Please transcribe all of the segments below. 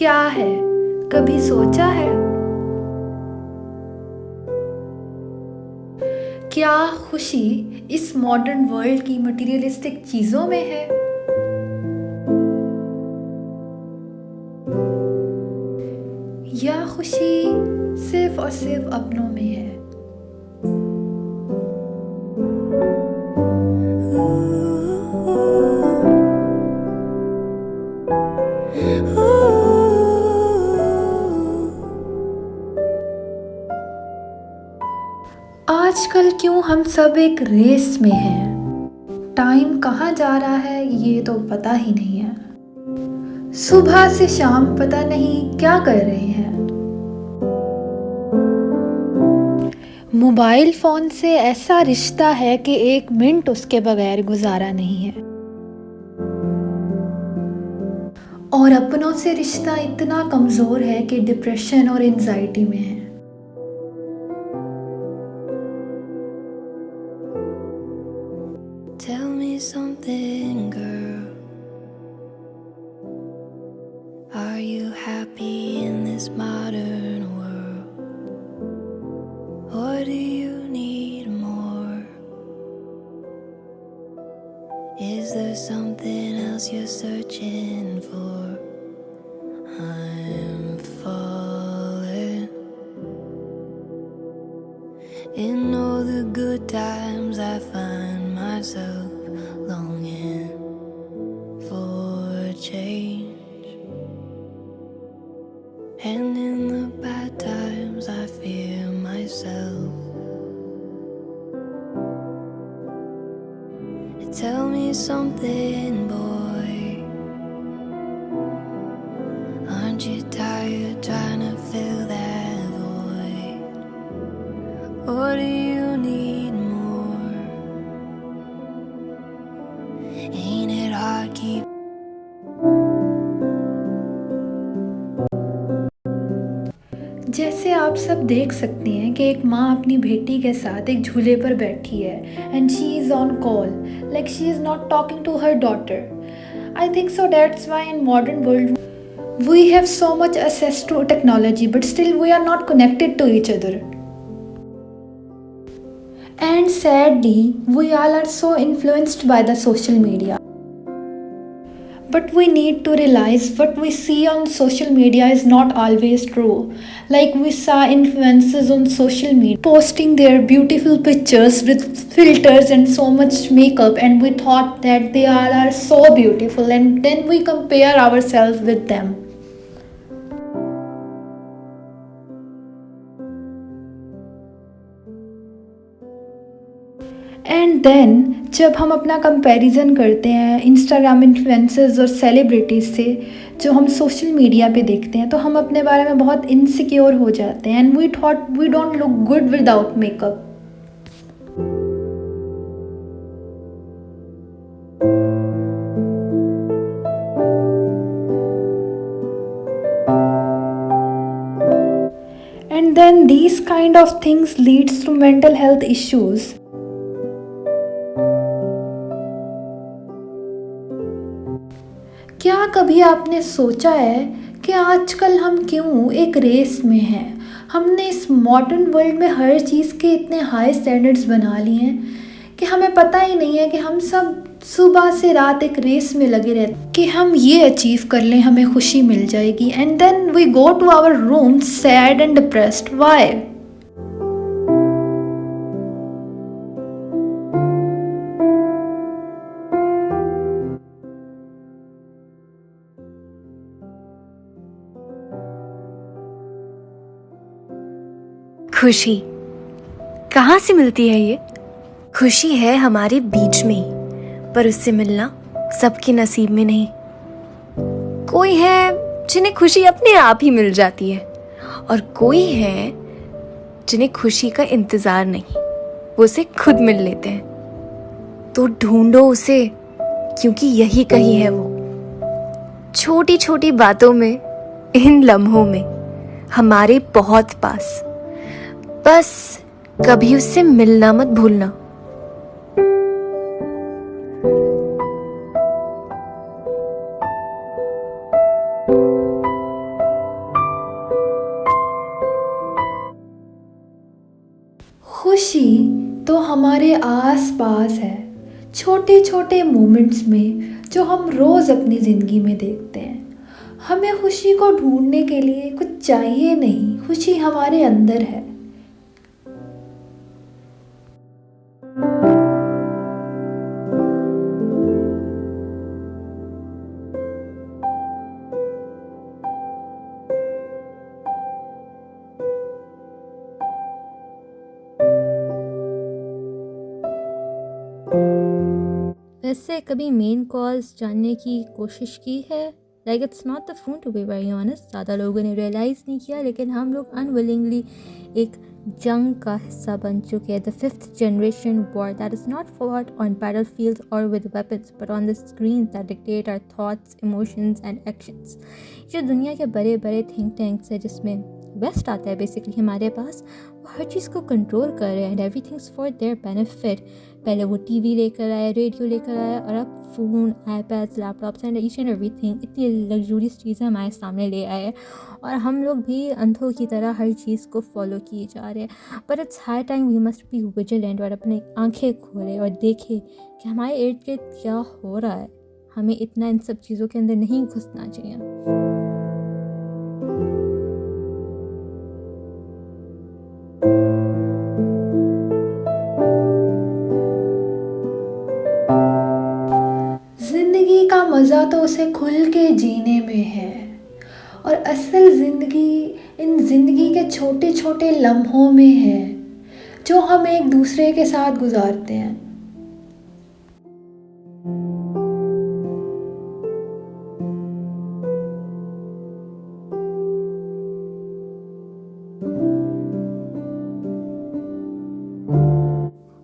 क्या है, कभी सोचा है? क्या खुशी इस मॉडर्न वर्ल्ड की मटेरियलिस्टिक चीजों में है, या खुशी सिर्फ और सिर्फ अपनों में है? आजकल क्यों हम सब एक रेस में हैं? टाइम कहाँ जा रहा है ये तो पता ही नहीं है। सुबह से शाम पता नहीं क्या कर रहे हैं। मोबाइल फोन से ऐसा रिश्ता है कि एक मिनट उसके बगैर गुजारा नहीं है। और अपनों से रिश्ता इतना कमजोर है कि डिप्रेशन और एंजाइटी में है। Tell me something, girl. Are you happy in this modern world? Or do you need more? Is there something else you're searching for? I'm falling. In all the good times I find myself longing for change, and in the bad times I fear myself. Tell me something, boy. Aren't you tired trying to fill that void? Or do you need more? Ain't it hard keep जैसे आप सब देख सकते हैं कि एक माँ अपनी बेटी के साथ एक झूले पर बैठी है and she is on call, like she is not talking to her daughter. I think so that's why in modern world we have so much access to technology but still we are not connected to each other. And sadly we all are so influenced by the social media. But we need to realize what we see on social media is not always true. Like we saw influencers on social media posting their beautiful pictures with filters and so much makeup, and we thought that they all are so beautiful, and then we compare ourselves with them. And then जब हम अपना comparison करते हैं Instagram influencers और celebrities से जो हम social media पे देखते हैं, तो हम अपने बारे में बहुत इनसिक्योर हो जाते हैं and we thought we don't look good without makeup. And then these kind of things leads to mental health issues. क्या कभी आपने सोचा है कि आजकल हम क्यों एक रेस में हैं? हमने इस मॉडर्न वर्ल्ड में हर चीज़ के इतने हाई स्टैंडर्ड्स बना लिए हैं कि हमें पता ही नहीं है कि हम सब सुबह से रात एक रेस में लगे रहते हैं कि हम ये अचीव कर लें, हमें खुशी मिल जाएगी, and then we go to our room sad and depressed. Why? खुशी कहाँ से मिलती है ये? खुशी है हमारे बीच में ही, पर उससे मिलना सबके नसीब में नहीं. कोई है जिन्हें खुशी अपने आप ही मिल जाती है, और कोई है जिन्हें खुशी का इंतजार नहीं, वो उसे खुद मिल लेते हैं. तो ढूंढो उसे, क्योंकि यही कहीं है वो, छोटी छोटी बातों में, इन लम्हों में, हमारे बहुत पास. बस कभी उससे मिलना मत भूलना. हमारे आस पास है, छोटे छोटे मोमेंट्स में जो हम रोज़ अपनी ज़िंदगी में देखते हैं। हमें खुशी को ढूंढने के लिए कुछ चाहिए नहीं, खुशी हमारे अंदर है। वैसे कभी मेन कॉज जानने की कोशिश की है? Like it's not the phone to be very honest. ज़्यादा लोगों ने रियलाइज़ नहीं किया, लेकिन हम लोग अनविलिंगली एक जंग का हिस्सा बन चुके हैं। The 5th generation war that is not fought on battlefields or with weapons but on the screens that dictate our thoughts, emotions and actions। जो दुनिया के बड़े बड़े थिंक टैंक्स है जिसमें वेस्ट आता है बेसिकली हमारे पास, वो हर चीज़ को कंट्रोल कर रहे हैं and everything's for their benefit. पहले वो टीवी लेकर आए, रेडियो लेकर आए, और अब phone, iPads, laptops and each and everything, इतनी लग्जूरियस चीज़ें हमारे सामने ले आए हैं और हम लोग भी अंधों की तरह हर चीज़ को फॉलो किए जा रहे हैं। But it's high time we must be vigilant और अपनी आंखें खोलें और देखें कि हमारे इर्द गिर्द क्या हो रहा है। हमें इतना इन सब चीज़ों के अंदर नहीं घुसना चाहिए। ज़िंदगी का मज़ा तो उसे खुल के जीने में है, और असल ज़िंदगी इन ज़िंदगी के छोटे छोटे लम्हों में है जो हम एक दूसरे के साथ गुजारते हैं।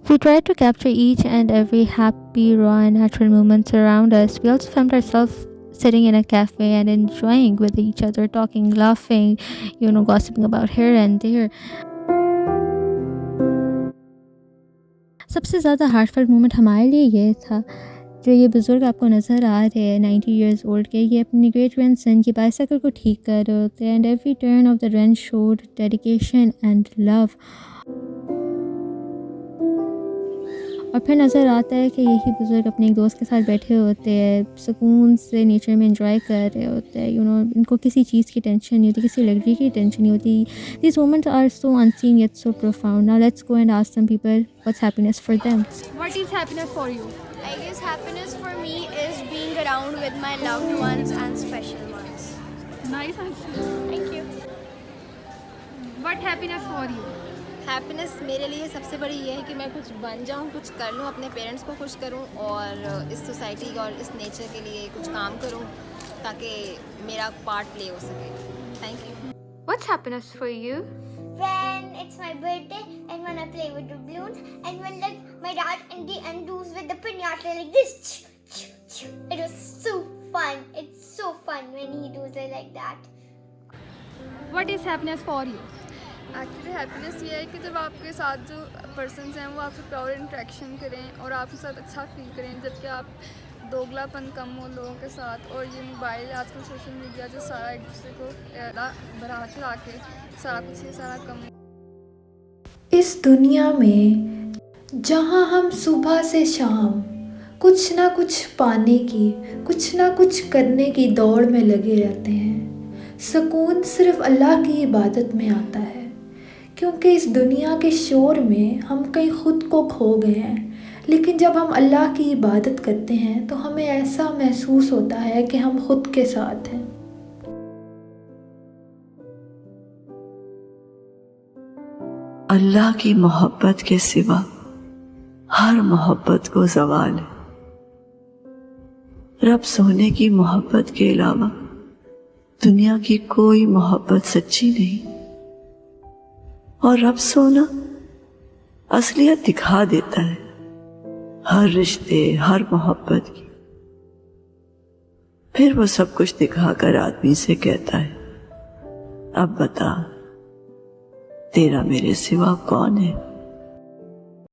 We tried to capture each and every happy, raw and natural moments around us. We also found ourselves sitting in a cafe and enjoying with each other, talking, laughing, gossiping about here and there. सबसे ज़्यादा heartfelt moment हमारे लिए ये था, जो ये बुज़ुर्ग आपको नज़र आ रहे हैं 90 years old के, ये अपनी ग्रेट ग्रैंडसन की बाइसाइकिल को ठीक कर रहे होते हैं and every turn off the run showed dedication and love. और फिर नज़र आता है कि यही बुज़ुर्ग अपने एक दोस्त के साथ बैठे होते हैं, सुकून से नेचर में एंजॉय कर रहे होते हैं। इनको किसी चीज़ की टेंशन नहीं होती, किसी लग्जरी की टेंशन नहीं होती। These moments are so unseen yet so profound. Now let's go and ask some people what's happiness for them. What is happiness for you? I guess happiness for me is being around with my loved ones and special ones. Nice answer. Thank you. What happiness for you? Happiness मेरे लिए सबसे बड़ी ये है कि मैं कुछ बन जाऊँ, कुछ कर लूँ, अपने पेरेंट्स को खुश करूँ और इस सोसाइटी और इस नेचर के लिए कुछ काम करूँ ताकि मेरा पार्ट प्ले हो सके। Thank you. What's happiness for you? When it's my birthday and when I play with the balloons and when like my dad and the does with the piñata like this. It was so fun. It's so fun when he does it like that. What is happiness for you? Actually happiness ये है कि जब आपके साथ जो persons हैं वो आपसे प्योर इंटरेक्शन करें और आपके साथ अच्छा फील करें, जबकि आप दोगलापन कम हो लोगों के साथ। और ये मोबाइल आजकल सोशल मीडिया जो सारा एक दूसरे को बढ़ा चढ़ा के सारा कुछ ये सारा कम। इस दुनिया में जहाँ हम सुबह से शाम कुछ ना कुछ पाने की, कुछ ना कुछ करने की दौड़ में लगे रहते हैं, सुकून सिर्फ अल्लाह की इबादत में आता है। क्योंकि इस दुनिया के शोर में हम कहीं खुद को खो गए हैं, लेकिन जब हम अल्लाह की इबादत करते हैं तो हमें ऐसा महसूस होता है कि हम खुद के साथ हैं। अल्लाह की मोहब्बत के सिवा हर मोहब्बत को ज़वाल है। रब सोने की मोहब्बत के अलावा दुनिया की कोई मोहब्बत सच्ची नहीं, और रब सोना असलियत दिखा देता है हर रिश्ते, हर मोहब्बत की। फिर वो सब कुछ दिखाकर आदमी से कहता है, अब बता तेरा मेरे सिवा कौन है।